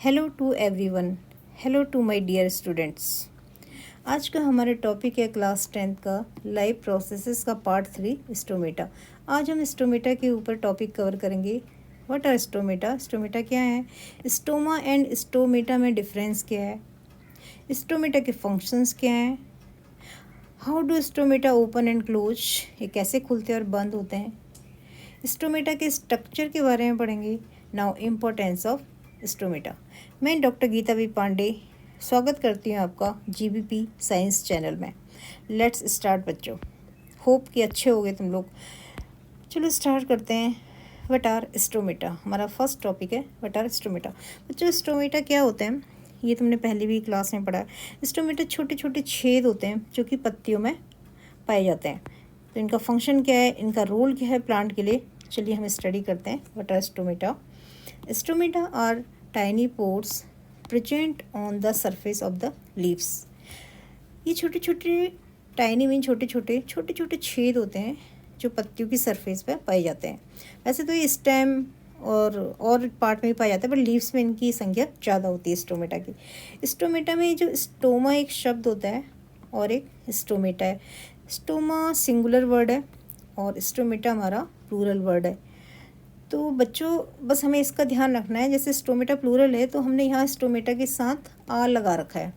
Hello to everyone, hello to my dear students. आज का हमारा टॉपिक है क्लास 10th का लाइफ प्रोसेसेस का पार्ट 3 स्टोमेटा। आज हम स्टोमेटा के ऊपर टॉपिक कवर करेंगे। What are stomata? स्टोमेटा क्या है, स्टोमा एंड स्टोमेटा में डिफरेंस क्या है, स्टोमेटा के फंक्शंस क्या हैं, how do stomata open and close, ये कैसे खुलते और बंद होते हैं, स्टोमेटा के स्ट्रक्चर के बारे में पढ़ेंगे। Now importance of stomata. मैं डॉक्टर गीता बी पांडे स्वागत करती हूँ आपका जीबीपी साइंस चैनल में। लेट्स स्टार्ट बच्चों, होप कि अच्छे हो गए तुम लोग। चलो स्टार्ट करते हैं। व्हाट आर स्टोमेटा, हमारा फर्स्ट टॉपिक है व्हाट आर स्टोमेटा। बच्चों स्टोमेटा क्या होते हैं ये तुमने पहले भी क्लास में पढ़ा है। स्टोमेटा छोटे छोटे छेद होते हैं जो कि पत्तियों में पाए जाते हैं। तो इनका फंक्शन क्या है, इनका रोल क्या है प्लांट के लिए, चलिए हम स्टडी करते हैं। What are stomata? Stomata are tiny pores present on the surface of the leaves. ये छोटे छोटे टाइनी मीन छोटे छोटे छेद होते हैं जो पत्तियों की सरफेस पर पाए जाते हैं। वैसे तो ये स्टेम और पार्ट में भी पाया जाता है, पर लीव्स में इनकी संख्या ज़्यादा होती है स्टोमेटा की। स्टोमेटा में जो स्टोमा एक शब्द होता है और एक स्टोमेटा है। स्टोमा सिंगुलर वर्ड है और स्टोमेटा हमारा प्लूरल वर्ड है। तो बच्चों बस हमें इसका ध्यान रखना है, जैसे स्टोमेटा प्लूरल है तो हमने यहाँ स्टोमेटा के साथ आर लगा रखा है,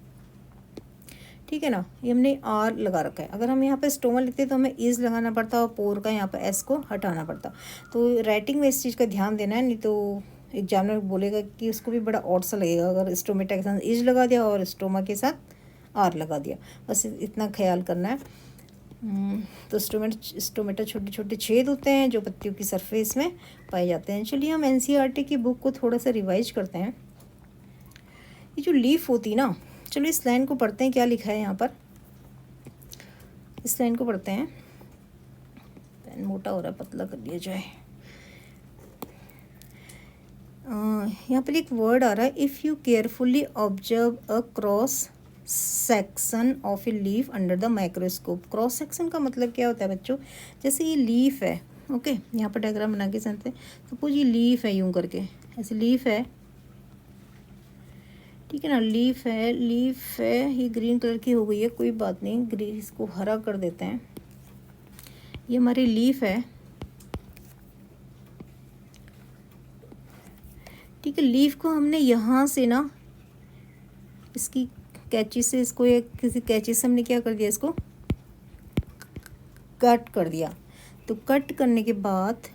ठीक है ना, ये हमने आर लगा रखा है। अगर हम यहाँ पे स्टोमा लिखते तो हमें इज लगाना पड़ता और पोर का यहाँ पर एस को हटाना पड़ता। तो राइटिंग में इस चीज़ का ध्यान देना है, नहीं तो एग्जामिनर बोलेगा कि उसको भी बड़ा ऑड सा लगेगा अगर स्टोमेटा के साथ इज लगा दिया और स्टोमा के साथ आर लगा दिया। बस इतना ख्याल करना है। तो स्टोमेटा छोटे छोटे छेद होते हैं जो पत्तियों की सरफेस में पाए जाते हैं। चलिए हम एनसीईआरटी की बुक को थोड़ा सा रिवाइज करते हैं। ये जो लीफ होती है ना, चलो इस लाइन को पढ़ते हैं, क्या लिखा है यहाँ पर, इस लाइन को पढ़ते हैं। पेन मोटा हो रहा है, पतला कर दिया जाए। यहाँ पर एक वर्ड आ रहा है, if you carefully observe a cross section of a leaf under the microscope. Cross section का मतलब क्या होता है बच्चों, जैसे ये लीफ है, ओके, यहाँ पर डायग्राम बना के चलते हैं। सपोज ये लीफ है, यूं करके ऐसे लीफ है, ठीक है ना, लीफ है, ये ग्रीन कलर की हो गई है, कोई बात नहीं, ग्रीन इसको हरा कर देते हैं। ये हमारी लीफ है, ठीक है। लीफ को हमने यहाँ से ना इसकी कैंची से, इसको एक किसी कैंची से हमने क्या कर दिया, इसको कट कर दिया। तो कट करने के बाद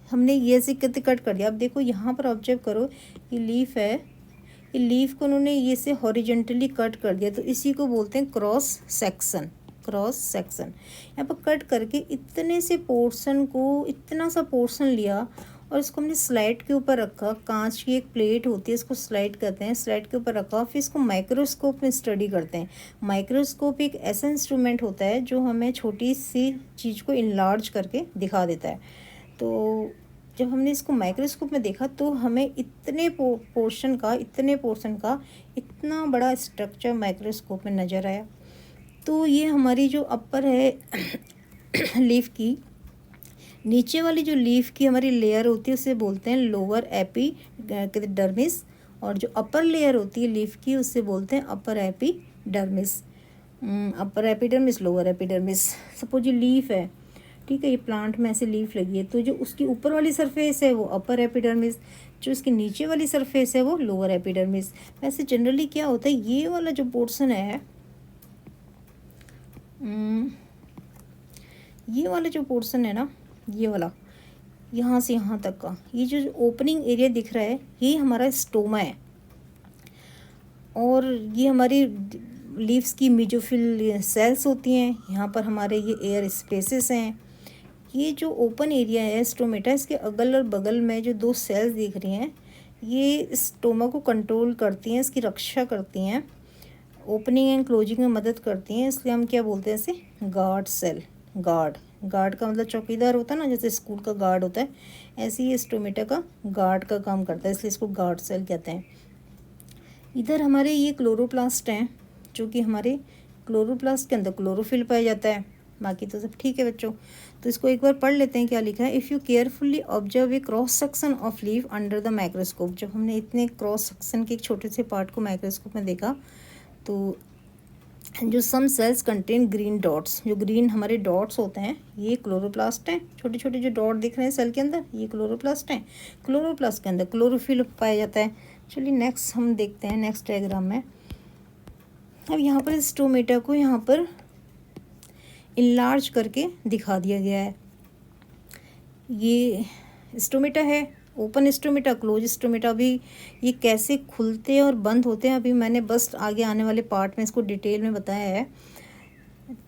हमने ये से कट कर दिया। अब देखो यहाँ पर ऑब्जर्व करो, ये लीफ है, ये लीफ को उन्होंने ये से हॉरिजेंटली कट कर दिया, तो इसी को बोलते हैं क्रॉस सेक्शन। क्रॉस सेक्शन यहाँ पर कट करके इतने से पोर्शन को, इतना सा पोर्शन लिया और इसको हमने स्लाइड के ऊपर रखा। कांच की एक प्लेट होती है, इसको स्लाइड कहते हैं, स्लाइड के ऊपर रखा। फिर इसको माइक्रोस्कोप में स्टडी करते हैं। माइक्रोस्कोप एक ऐसा इंस्ट्रूमेंट होता है जो हमें छोटी सी चीज़ को इनलार्ज करके दिखा देता है। तो जब हमने इसको माइक्रोस्कोप में देखा तो हमें इतने पोर्शन का इतना बड़ा स्ट्रक्चर माइक्रोस्कोप में नज़र आया। तो ये हमारी जो अपर है लीफ की, नीचे वाली जो लीफ की हमारी लेयर होती है उसे बोलते हैं लोअर एपिडर्मिस, और जो अपर लेयर होती है लीफ की उससे बोलते हैं upper epidermis. Upper epidermis, lower epidermis. Suppose ये लीफ है, ठीक है, ये प्लांट में ऐसे लीफ लगी है, तो जो उसकी ऊपर वाली सरफेस है वो अपर एपिडर्मिस, जो उसकी नीचे वाली सरफेस है वो लोअर एपिडर्मिस। वैसे जनरली क्या होता है, ये वाला जो पोर्शन है, ये वाला जो पोर्शन है ना, ये वाला यहाँ से यहाँ तक का ये जो ओपनिंग एरिया दिख रहा है, ये हमारा स्टोमा है। और ये हमारी लीव्स की मेसोफिल सेल्स होती हैं। यहाँ पर हमारे ये एयर स्पेसेस हैं। ये जो ओपन एरिया है स्टोमेटा, इसके अगल और बगल में जो दो सेल्स दिख रही हैं, ये स्टोमा को कंट्रोल करती हैं, इसकी रक्षा करती हैं, ओपनिंग एंड क्लोजिंग में मदद करती हैं। इसलिए हम क्या बोलते हैं इसे, गार्ड सेल। गार्ड का मतलब चौकीदार होता है ना, जैसे स्कूल का गार्ड होता है, ऐसे ही स्टोमेटा का गार्ड का काम करता है, इसलिए इसको गार्ड सेल कहते हैं। इधर हमारे ये क्लोरोप्लास्ट हैं, जो कि हमारे क्लोरोप्लास्ट के अंदर क्लोरोफिल पाया जाता है। बाकी तो सब ठीक है बच्चों। तो इसको एक बार पढ़ लेते हैं क्या लिखा है। If you carefully observe a cross section of leaf under the microscope, जब हमने इतने क्रॉस सेक्शन के एक छोटे से पार्ट को माइक्रोस्कोप में देखा तो जो सम सेल्स कंटेन ग्रीन डॉट्स, जो ग्रीन हमारे डॉट्स होते हैं ये क्लोरोप्लास्ट हैं। छोटे छोटे जो डॉट दिख रहे हैं सेल के अंदर ये क्लोरोप्लास्ट हैं। क्लोरोप्लास्ट के अंदर क्लोरोफिल पाया जाता है। चलिए नेक्स्ट हम देखते हैं नेक्स्ट डायग्राम में। अब यहाँ पर स्टोमेटा को यहाँ पर इनलार्ज करके दिखा दिया गया है। ये स्टोमेटा है, ओपन स्टोमेटा, क्लोज स्टोमेटा। अभी ये कैसे खुलते हैं और बंद होते हैं अभी मैंने बस आगे आने वाले पार्ट में इसको डिटेल में बताया है।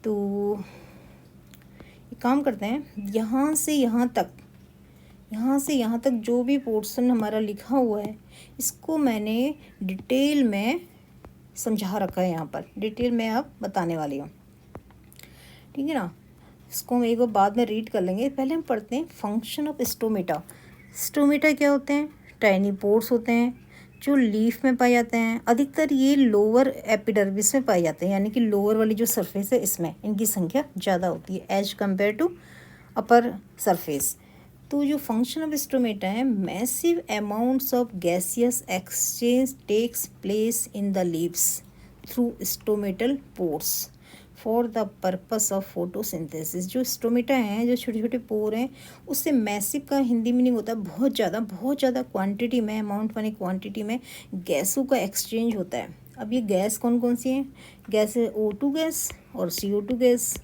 तो एक काम करते हैं, यहाँ से यहाँ तक, यहाँ से यहाँ तक जो भी पोर्शन हमारा लिखा हुआ है इसको मैंने डिटेल में समझा रखा है। यहाँ पर डिटेल में आप बताने वाली हूँ, ठीक है ना। इसको हम एक बार बाद में रीड कर लेंगे। पहले हम पढ़ते हैं फंक्शन ऑफ स्टोमेटा। स्टोमेटा क्या होते हैं? टाइनी पोर्स होते हैं जो लीफ में पाए जाते हैं। अधिकतर ये लोअर एपिडर्मिस में पाए जाते हैं, यानी कि लोअर वाली जो सरफेस है इसमें इनकी संख्या ज़्यादा होती है as compare to upper surface. तो जो फंक्शन ऑफ स्टोमेटा है, massive amounts of gaseous exchange takes place in the leaves through stomatal pores for the purpose of photosynthesis. जो स्टोमेटा हैं, जो छोटे छोटे पोर हैं, उससे मैसिव का हिंदी मीनिंग होता है बहुत ज़्यादा क्वांटिटी में, अमाउंट वाली क्वांटिटी में गैसों का एक्सचेंज होता है। अब ये गैस कौन कौन सी हैं? गैस है O2 गैस और CO2 गैस।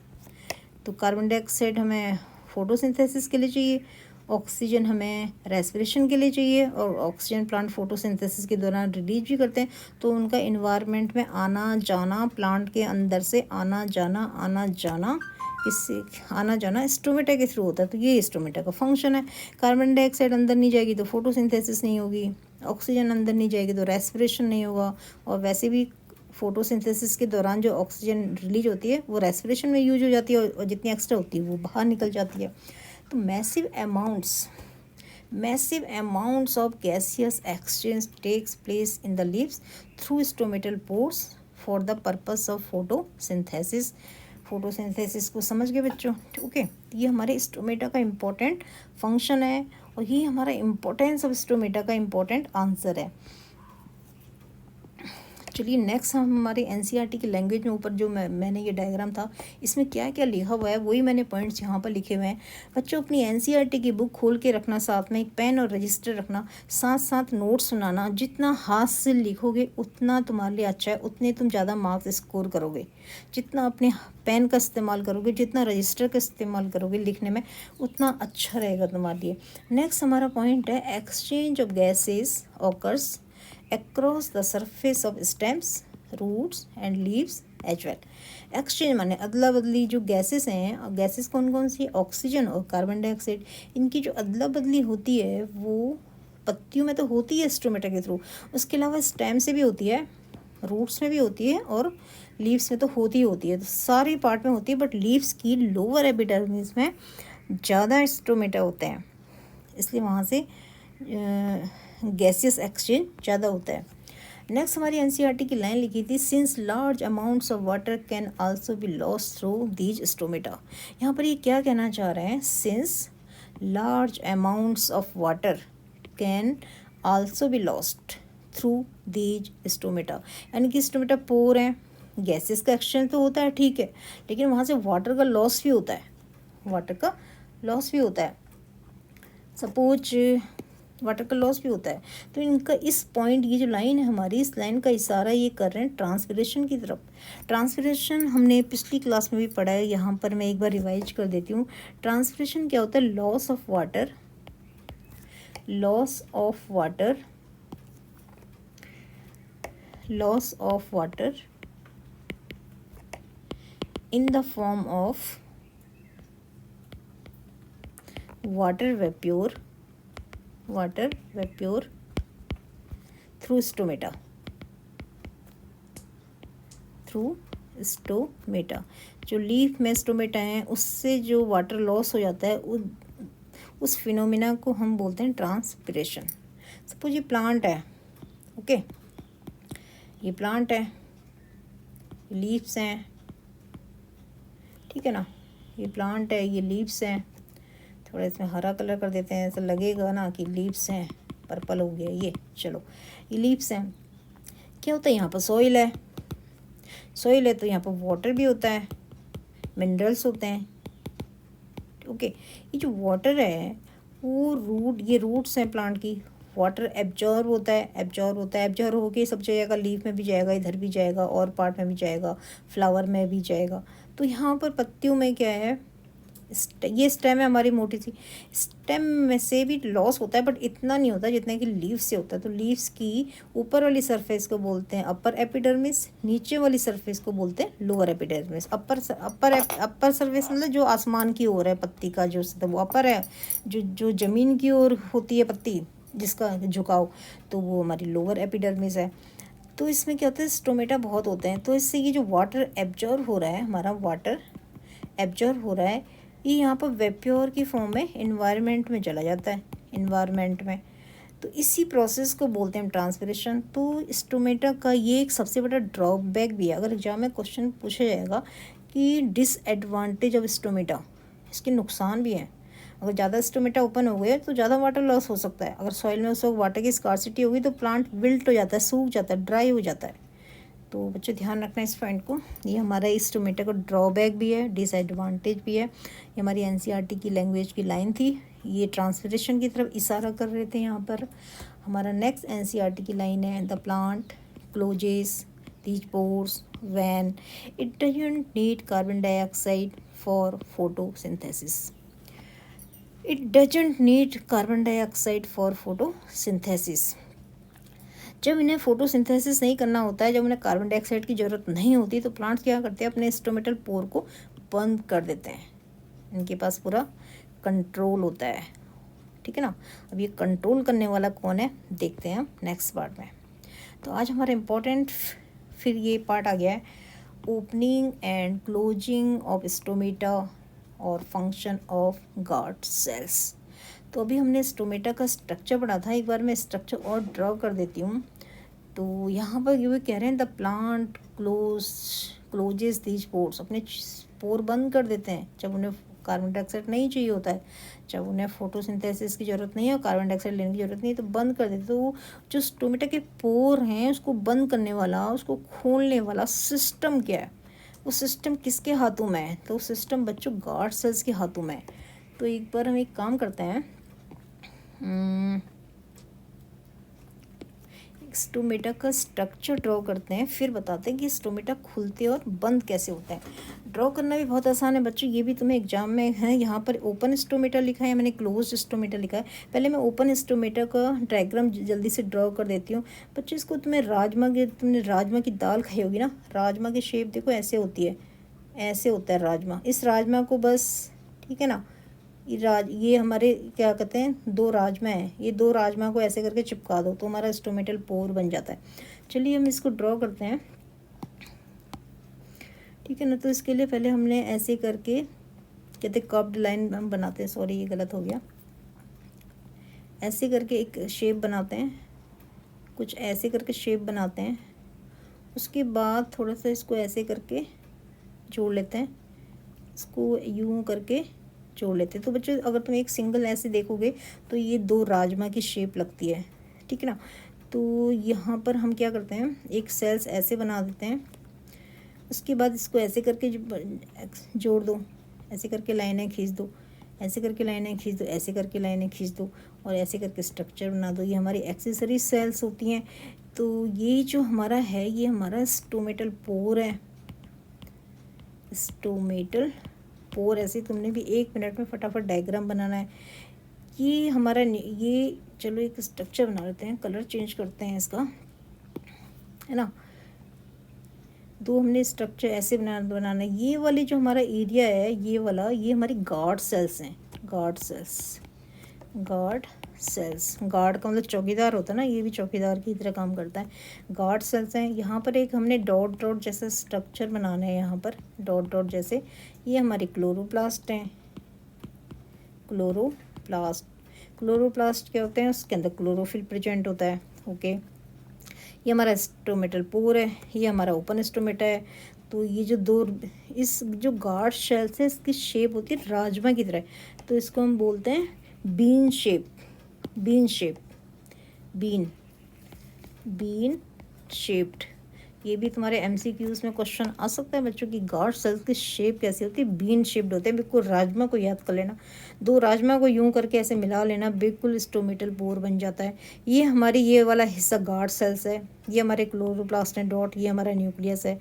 तो कार्बन डाइऑक्साइड हमें फोटोसिंथेसिस के लिए चाहिए, ऑक्सीजन हमें रेस्पिरेशन के लिए चाहिए, और ऑक्सीजन प्लांट फोटोसिंथेसिस के दौरान रिलीज भी करते हैं। तो उनका इन्वायरमेंट में आना जाना, प्लांट के अंदर से आना जाना किससे आना जाना स्टोमेटा के थ्रू होता है। तो ये स्टोमेटा का फंक्शन है। कार्बन डाइऑक्साइड अंदर नहीं जाएगी तो फोटोसिंथेसिस नहीं होगी, ऑक्सीजन अंदर नहीं जाएगी तो रेस्पिरेशन नहीं होगा, और वैसे भी फोटोसिंथेसिस के दौरान जो ऑक्सीजन रिलीज होती है वो रेस्पिरेशन में यूज हो जाती है, और जितनी एक्स्ट्रा होती है वो बाहर निकल जाती है। तो massive amounts of gaseous exchange takes place in the leaves through stomatal pores for the purpose of photosynthesis। Photosynthesis को समझ गए बच्चों? ओके, ये हमारे स्टोमेटा का इम्पोर्टेंट फंक्शन है, और ये हमारा इम्पोर्टेंस ऑफ स्टोमेटा का इम्पोर्टेंट आंसर है। चलिए नेक्स्ट हम हमारे NCERT की लैंग्वेज में ऊपर जो मैंने ये डायग्राम था इसमें क्या क्या लिखा हुआ है वही मैंने पॉइंट्स यहाँ पर लिखे हुए हैं। बच्चों अपनी NCERT की बुक खोल के रखना, साथ में एक पेन और रजिस्टर रखना, साथ साथ नोट्स सुनाना। जितना हाथ से लिखोगे उतना तुम्हारे लिए अच्छा है, उतने तुम ज़्यादा मार्क्स स्कोर करोगे। जितना अपने पेन का इस्तेमाल करोगे, जितना रजिस्टर का इस्तेमाल करोगे लिखने में, उतना अच्छा रहेगा तुम्हारे लिए। नेक्स्ट हमारा पॉइंट है exchange of gases occurs across the surface of stems, roots and leaves as well। Exchange माने अदला बदली। जो गैसेस हैं, गैसेस कौन कौन सी? ऑक्सीजन और कार्बन डाइऑक्साइड। इनकी जो अदला बदली होती है वो पत्तियों में तो होती है स्टोमेटा के थ्रू, उसके अलावा स्टेम से भी होती है, रूट्स में भी होती है, और लीव्स में तो होती है। तो सारी पार्ट में होती है, बट लीव्स की लोअर एपिडर्मिस में ज़्यादा स्टोमेटा होते हैं, इसलिए वहाँ से गैसियस एक्सचेंज ज़्यादा होता है। नेक्स्ट हमारी NCERT की लाइन लिखी थी, since large amounts of water can also be lost through these stomata. यहाँ पर ये क्या कहना चाह रहे हैं? Since large amounts of water can also be lost through these stomata, यानी कि स्टोमेटा पोर हैं, गैसेस का एक्सचेंज तो होता है ठीक है, लेकिन वहाँ से वाटर का लॉस भी होता है, सपोज वाटर का लॉस भी होता है। तो इनका इस पॉइंट, ये जो लाइन है हमारी, इस लाइन का इशारा ये कर रहे हैं ट्रांसपिरेशन की तरफ। ट्रांसपिरेशन हमने पिछली क्लास में भी पढ़ा है, यहाँ पर मैं एक बार रिवाइज कर देती हूँ। ट्रांसपिरेशन क्या होता है? Loss of water in the form of water vapor through stomata। जो लीफ में स्टोमेटा है उससे जो वाटर लॉस हो जाता है उस फिनोमिना को हम बोलते हैं ट्रांसपिरेशन। सपोज ये प्लांट है, ओके, ये प्लांट है, लीव्स हैं, ठीक है ना, ये प्लांट है, ये लीव्स हैं। थोड़ा इसमें हरा कलर कर देते हैं, ऐसा लगेगा ना कि लीव्स हैं। पर्पल हो गया ये, चलो ये लीव्स हैं। क्या होता है यहाँ पर, सॉइल है। सॉइल है तो यहाँ पर वाटर भी होता है, मिनरल्स होते हैं। ओके, ये जो वाटर है वो ये रूट्स हैं प्लांट की। वाटर एब्जॉर्ब होता है, एब्जॉर्ब होके सब जाएगा, लीफ में भी जाएगा, इधर भी जाएगा, और पार्ट में भी जाएगा, फ्लावर में भी जाएगा। तो यहाँ पर पत्तियों में क्या है, ये स्टेम है हमारी मोटी सी। स्टेम में से भी लॉस होता है, बट इतना नहीं होता जितना कि लीव्स से होता है। तो लीव्स की ऊपर वाली सरफेस को बोलते हैं अपर एपिडर्मिस, नीचे वाली सरफेस को बोलते हैं लोअर एपिडर्मिस। अपर सरफेस मतलब जो आसमान की ओर है पत्ती का जो वो अपर है, जो ज़मीन की ओर होती है पत्ती जिसका झुकाव, तो वो हमारी लोअर एपिडर्मिस है। तो इसमें क्या होता है, स्टोमेटा बहुत होते हैं। तो इससे ये जो वाटर एब्जॉर्ब हो रहा है, हमारा वाटर एब्जॉर्ब हो रहा है, ये यहाँ पर वेप्योर की फॉर्म में इन्वायरमेंट में चला जाता है, इन्वायरमेंट में। तो इसी प्रोसेस को बोलते हैं ट्रांसपिरेशन। तो स्टोमेटा का ये एक सबसे बड़ा ड्रॉबैक भी है। अगर एग्जाम में क्वेश्चन पूछा जाएगा कि डिसएडवांटेज ऑफ स्टोमेटा, इसके नुकसान भी हैं। अगर ज़्यादा स्टोमेटा ओपन हो गए तो ज़्यादा वाटर लॉस हो सकता है। अगर सॉइल में उस वक्त वाटर की स्कार्सिटी होगी तो प्लांट विल्ट हो जाता है, सूख जाता है, ड्राई हो जाता है। तो बच्चों ध्यान रखना इस पॉइंट को। ये हमारा इस टोमेटो का ड्रॉबैक भी है, डिसएडवांटेज भी है। ये हमारी एनसीईआरटी की लैंग्वेज की लाइन थी, ये ट्रांसलेशन की तरफ इशारा कर रहे थे यहाँ पर। हमारा नेक्स्ट एनसीईआरटी की लाइन है, the plant closes these pores when it doesn't need carbon dioxide for photosynthesis. It doesn't need carbon dioxide for photosynthesis. जब इन्हें फोटोसिंथेसिस नहीं करना होता है, जब उन्हें कार्बन डाइऑक्साइड की ज़रूरत नहीं होती, तो प्लांट्स क्या करते हैं, अपने स्टोमेटल पोर को बंद कर देते हैं। इनके पास पूरा कंट्रोल होता है, ठीक है ना। अब ये कंट्रोल करने वाला कौन है, देखते हैं हम नेक्स्ट पार्ट में। तो आज हमारा इम्पोर्टेंट फिर ये पार्ट आ गया है, opening and closing of stomata और फंक्शन ऑफ गार्ड सेल्स। तो अभी हमने स्टोमेटा का स्ट्रक्चर पढ़ा था, एक बार मैं स्ट्रक्चर और ड्रॉ कर देती हूँ। तो यहाँ पर ये कह रहे हैं, the plant closes these pores, अपने पोर बंद कर देते हैं जब उन्हें कार्बन डाइऑक्साइड नहीं चाहिए होता है, जब उन्हें फोटोसिंथेसिस की ज़रूरत नहीं है और कार्बन डाइऑक्साइड लेने की ज़रूरत नहीं है, तो बंद कर देते। तो जो स्टोमेटा के पोर हैं उसको बंद करने वाला, उसको खोलने वाला सिस्टम क्या है, वो सिस्टम किसके हाथों में है, तो सिस्टम बच्चों गार्ड सेल्स के हाथों में है। तो एक बार हम एक काम करते हैं, स्टोमेटा का स्ट्रक्चर ड्रॉ करते हैं, फिर बताते हैं कि स्टोमेटा खुलते और बंद कैसे होते हैं। ड्रॉ करना भी बहुत आसान है बच्चों, ये भी तुम्हें एग्जाम में है। यहाँ पर ओपन स्टोमेटा लिखा है, मैंने क्लोज स्टोमेटा लिखा है। पहले मैं ओपन स्टोमेटा का डायग्राम जल्दी से ड्रॉ कर देती हूँ बच्चों। इसको तुमने राजमा की दाल खाई होगी ना, राजमा की शेप देखो ऐसे होती है, ऐसे होता है राजमा। इस राजमा को बस, ठीक है ना, ये हमारे क्या कहते हैं, दो राजमा हैं, ये दो राजमा को ऐसे करके चिपका दो तो हमारा स्टोमेटल पोर बन जाता है। चलिए हम इसको ड्रॉ करते हैं, ठीक है ना। तो इसके लिए पहले हमने ऐसे करके, कहते कर्व्ड लाइन हम बनाते हैं, सॉरी ये गलत हो गया, ऐसे करके एक शेप बनाते हैं, कुछ ऐसे करके शेप बनाते हैं। उसके बाद थोड़ा सा इसको ऐसे करके जोड़ लेते हैं, इसको यूं करके जोड़ लेते हैं। तो बच्चों अगर तुम एक सिंगल ऐसे देखोगे तो ये दो राजमा की शेप लगती है, ठीक है ना। तो यहाँ पर हम क्या करते हैं, एक सेल्स ऐसे बना देते हैं, उसके बाद इसको ऐसे करके जोड़ दो, ऐसे करके लाइनें खींच दो, ऐसे करके लाइनें खींच दो, ऐसे करके लाइनें खींच दो, और ऐसे करके स्ट्रक्चर बना दो। ये हमारी एक्सेसरी सेल्स होती हैं। तो ये जो हमारा है, ये हमारा स्टोमेटल पोर है, स्टोमेटल पोर। ऐसे तुमने भी 1 मिनट में फटाफट डायग्राम बनाना है। ये हमारा, ये चलो एक स्ट्रक्चर बना लेते हैं, कलर चेंज करते हैं इसका, है ना। दो हमने स्ट्रक्चर ऐसे बनाना है। ये वाली जो हमारा एरिया है, ये वाला, ये हमारी गार्ड सेल्स हैं, गार्ड सेल्स। गार्ड का मतलब चौकीदार होता है ना, ये भी चौकीदार की तरह काम करता है। गार्ड सेल्स हैं। यहाँ पर एक हमने डॉट डॉट जैसा स्ट्रक्चर बनाना है, यहाँ पर डॉट डॉट जैसे। ये हमारे क्लोरोप्लास्ट हैं, क्लोरोप्लास्ट क्या होते हैं, उसके अंदर क्लोरोफिल प्रेजेंट होता है, ओके। ये हमारा स्टोमेटल पोर है, ये हमारा ओपन स्टोमेटा है। तो ये जो दो इस जो गार्ड शेल्स है इसकी शेप होती है राजमा की तरह, तो इसको हम बोलते हैं bean shape. Bean shape, bean, bean shaped. ये भी तुम्हारे MCQs में क्वेश्चन आ सकता है बच्चों की गार्ड सेल्स की शेप कैसी होती है, बीन शेप्ड होते हैं। बिल्कुल राजमा को याद कर लेना, दो राजमा को यूं करके ऐसे मिला लेना, बिल्कुल स्टोमेटल पोर बन जाता है। ये हमारी ये वाला हिस्सा गार्ड सेल्स है, ये हमारे क्लोरोप्लास्ट एंड डॉट, ये हमारा न्यूक्लियस है,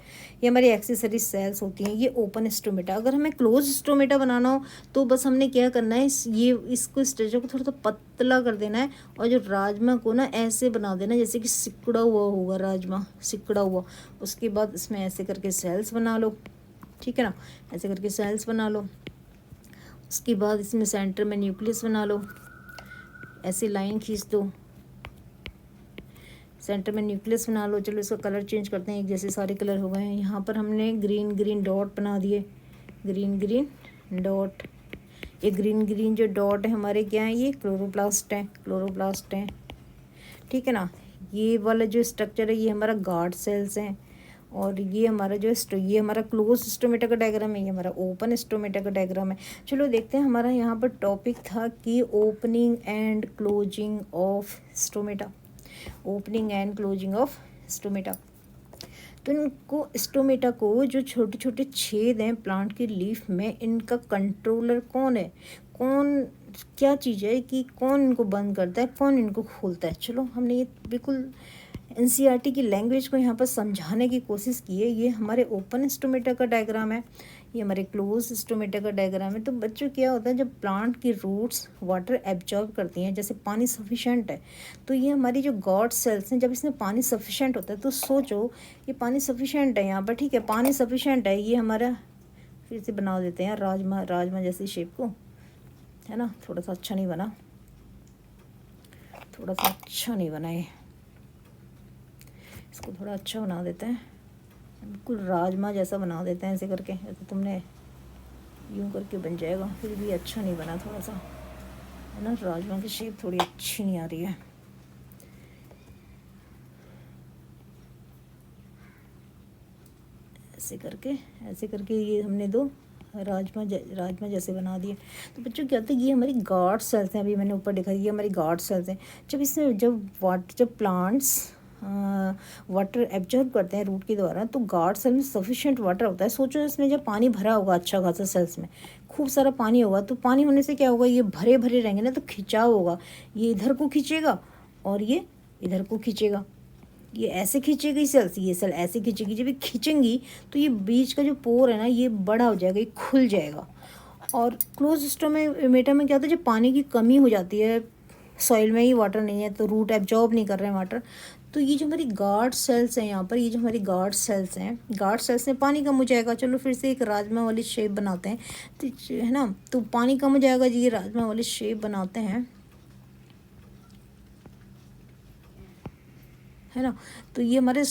ये हमारी एक्सेसरी सेल्स होती हैं, ये ओपन स्टोमेटा। अगर हमें क्लोज स्टोमेटा बनाना हो तो बस हमने क्या करना है, इसको स्ट्रक्चर को थोड़ा सा पतला कर देना है, और जो राजमा को ना ऐसे बना देना जैसे कि सिकुड़ा हुआ होगा राजमा, सिकुड़ा हुआ। उसके बाद इसमें ऐसे करके सेल्स बना लो, ठीक है ना, ऐसे करके सेल्स बना लो। उसके बाद इसमें सेंटर में न्यूक्लियस बना लो, ऐसी लाइन खींच दो, सेंटर में न्यूक्लियस बना लो। चलो इसका कलर चेंज करते हैं, एक जैसे सारे कलर हो गए हैं। यहाँ पर हमने ग्रीन ग्रीन डॉट बना दिए, ग्रीन ग्रीन डॉट। ये ग्रीन ग्रीन जो डॉट है हमारे क्या है, ये क्लोरोप्लास्ट है, क्लोरोप्लास्ट है, ठीक है ना। ये वाला जो स्ट्रक्चर है ये हमारा गार्ड सेल्स हैं, और ये हमारा ये हमारा क्लोज स्टोमेटा का डायग्राम है, ये हमारा ओपन स्टोमेटा का डायग्राम है। चलो देखते हैं, हमारा यहाँ पर टॉपिक था कि opening and closing of stomata, opening and closing of stomata. तो इनको स्टोमेटा को जो छोटे छोटे छेद हैं प्लांट की लीफ में, इनका कंट्रोलर कौन है, कौन क्या चीज़ है कि कौन इनको बंद करता है, कौन इनको खोलता है। चलो हमने ये बिल्कुल NCERT की लैंग्वेज को यहाँ पर समझाने की कोशिश की है। ये हमारे ओपन स्टोमेटा का डायग्राम है, ये हमारे क्लोज स्टोमेटा का डायग्राम है। तो बच्चों क्या होता है, जब प्लांट की रूट्स वाटर एब्जॉर्ब करती हैं, जैसे पानी सफिशेंट है, तो ये हमारी जो गॉड सेल्स हैं, जब इसमें पानी सफिशेंट होता है तो सोचो ये पानी सफिशेंट है यहाँ पर, ठीक है, पानी सफिशेंट है। ये हमारा फिर से बना देते हैं राजमा, राजमा जैसी शेप को, है ना। थोड़ा सा अच्छा नहीं बना, थोड़ा सा अच्छा नहीं बना, ये इसको थोड़ा अच्छा बना देते हैं, बिल्कुल राजमा जैसा बना देते हैं ऐसे करके। ऐसे तुमने यूं करके बन जाएगा, फिर भी अच्छा नहीं बना, थोड़ा सा है ना, राजमा की शेप थोड़ी अच्छी नहीं आ रही है। ऐसे करके ये हमने दो राजमा जैसे बना दिए। तो बच्चों क्या होता है, ये हमारी गार्ड सेल्स हैं, अभी मैंने ऊपर देखा ये हमारी गार्ड सेल्स हैं। जब प्लांट्स वाटर एब्जॉर्ब करते हैं रूट के द्वारा, तो गार्ड सेल में सफिशिएंट वाटर होता है। सोचो इसमें जब पानी भरा होगा अच्छा खासा, सेल्स में खूब सारा पानी होगा, तो पानी होने से क्या होगा, ये भरे भरे रहेंगे ना, तो खिंचाव होगा, ये इधर को खींचेगा और ये इधर को खींचेगा, ये ऐसे खींचेगी सेल्स, ये सेल ऐसे खींचेगी। जब ये खींचेंगी तो ये बीच का जो पोर है ना ये बड़ा हो जाएगा, ये खुल जाएगा। और क्लोज स्टोमेटा में क्या होता है, जब पानी की कमी हो जाती है, सॉइल में ही वाटर नहीं है, तो रूट एब्जॉर्ब नहीं कर रहे हैं वाटर, तो ये जो हमारी गार्ड सेल्स हैं यहाँ पर, ये जो हमारी गार्ड सेल्स हैं, गार्ड सेल्स में पानी कम हो जाएगा। चलो फिर से एक राजमा वाली शेप बनाते हैं, तो है ना, तो पानी कम हो जाएगा जी, ये राजमा वाली शेप बनाते हैं, है ना। तो ये हमारे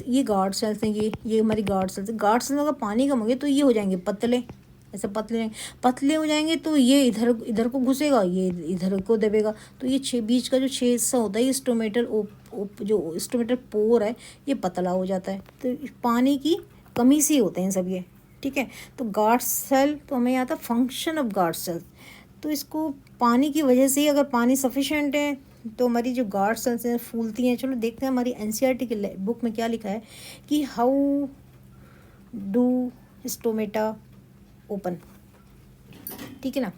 ये गार्ड सेल्स हैं, ये हमारी गार्ड सेल्स हैं। गार्ड सेल्स अगर पानी कम हो गया तो ये हो जाएंगे पतले, ऐसे पतले हो जाएंगे, तो ये इधर को घुसेगा, ये इधर को दबेगा, तो ये बीच का जो छेद सा होता है, ये जो स्टोमेटल पोर है ये पतला हो जाता है। तो पानी की कमी से होते हैं सब ये, ठीक है। तो गार्ड सेल, तो हमें यहाँ था फंक्शन ऑफ गार्ड सेल, तो इसको पानी की वजह से ही, अगर पानी सफिशेंट है तो हमारी जो गार्ड सेल्स हैं फूलती हैं। चलो देखते हैं हमारी NCERT की बुक में क्या लिखा है कि हाउ डू स्टोमेटा ओपन, ठीक है ना।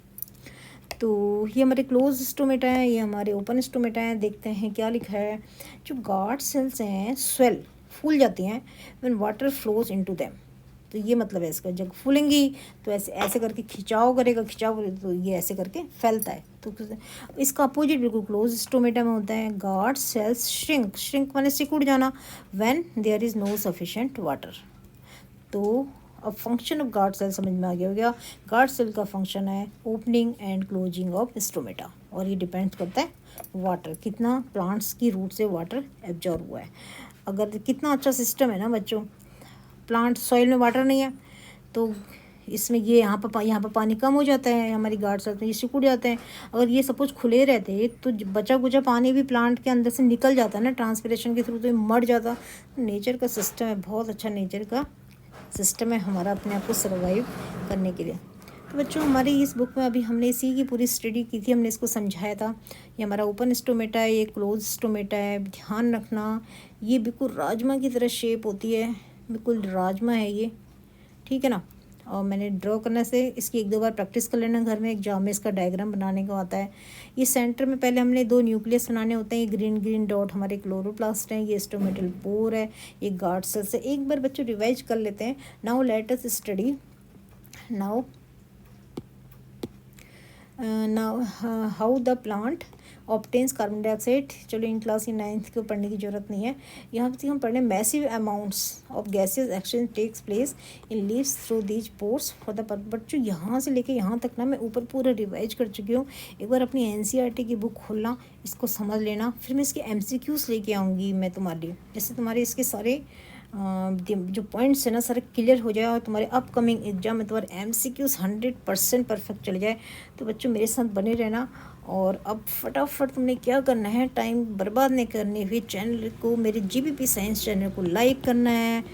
तो ये हमारे क्लोज स्टोमेटा है, ये हमारे ओपन स्टोमेटा है। देखते हैं क्या लिखा है। जो गार्ड सेल्स हैं स्वेल, फूल जाती हैं when water flows into them. तो ये मतलब है इसका, जब फूलेंगी तो ऐसे करके खिंचाव करेगा, तो ये ऐसे करके फैलता है। तो इसका अपोजिट बिल्कुल क्लोज स्टोमेटा में होता है। गार्ड सेल्स श्रिंक माने सिकुड़ जाना, when there is no sufficient water. तो अब फंक्शन ऑफ गार्ड सेल समझ में आ गया होगा। गार्ड सेल का फंक्शन है opening and closing of stomata, और ये डिपेंड करता है वाटर, कितना प्लांट्स की रूट से वाटर एब्जॉर्ब हुआ है। अगर कितना अच्छा सिस्टम है ना बच्चों, प्लांट सॉइल में वाटर नहीं है तो इसमें ये यहाँ पर पानी कम हो जाता है, हमारी गार्ड सेल्स में ये सिकुड़ जाते हैं। अगर ये सपोज खुले रहते तो बचा कुचा पानी भी प्लांट के अंदर से निकल जाता है ना ट्रांसपिरेशन के थ्रू, तो ये मर जाता। नेचर का सिस्टम है, बहुत अच्छा नेचर का सिस्टम है हमारा अपने आप को सर्वाइव करने के लिए। तो बच्चों हमारी इस बुक में अभी हमने इसी की पूरी स्टडी की थी, हमने इसको समझाया था। ये हमारा ओपन स्टोमेटा है, ये क्लोज स्टोमेटा है। ध्यान रखना ये बिल्कुल राजमा की तरह शेप होती है, बिल्कुल राजमा है ये, ठीक है ना। और मैंने ड्रॉ करने से इसकी 1-2 बार प्रैक्टिस कर लेना घर में, एग्जाम में इसका डायग्राम बनाने को आता है। ये सेंटर में पहले हमने 2 न्यूक्लियस बनाने होते हैं। ये ग्रीन ग्रीन डॉट हमारे क्लोरोप्लास्ट हैं, ये स्टोमेटल पोर है, ये गार्ड सेल्स है। एक बार बच्चों रिवाइज कर लेते हैं। Now let us study now how the plant obtains carbon dioxide. चलो इन क्लास 9th को पढ़ने की ज़रूरत नहीं है। यहाँ से हम पढ़ने massive amounts of gases exchange takes place in leaves through these pores for the बच्चों यहाँ से लेके यहाँ तक ना मैं ऊपर पूरा रिवाइज कर चुकी हूँ। एक बार अपनी NCERT की बुक खोलना, इसको समझ लेना, फिर मैं इसके MCQs लेके आऊँगी मैं तुम्हारे लिए। जैसे तुम्हारे इसके सारे जो पॉइंट्स है ना सारे क्लियर हो जाए और तुम्हारे अपकमिंग एग्जाम में तुम्हारे MCQs 100% परफेक्ट चले जाए। तो बच्चों मेरे साथ बने रहना। और अब फटाफट तुमने क्या करना है, टाइम बर्बाद नहीं करनी हुई, चैनल को मेरे GBP साइंस चैनल को लाइक करना है,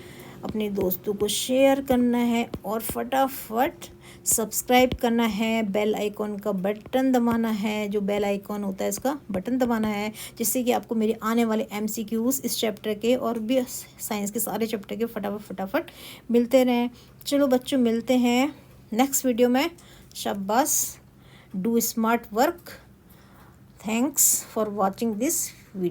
अपने दोस्तों को शेयर करना है और फटाफट सब्सक्राइब करना है। बेल आइकॉन का बटन दबाना है, जो बेल आइकॉन होता है इसका बटन दबाना है, जिससे कि आपको मेरे आने वाले MCQs इस चैप्टर के और भी साइंस के सारे चैप्टर के फटाफट मिलते रहें। चलो बच्चों मिलते हैं नेक्स्ट वीडियो में। शाबाश, do smart work. Thanks for watching this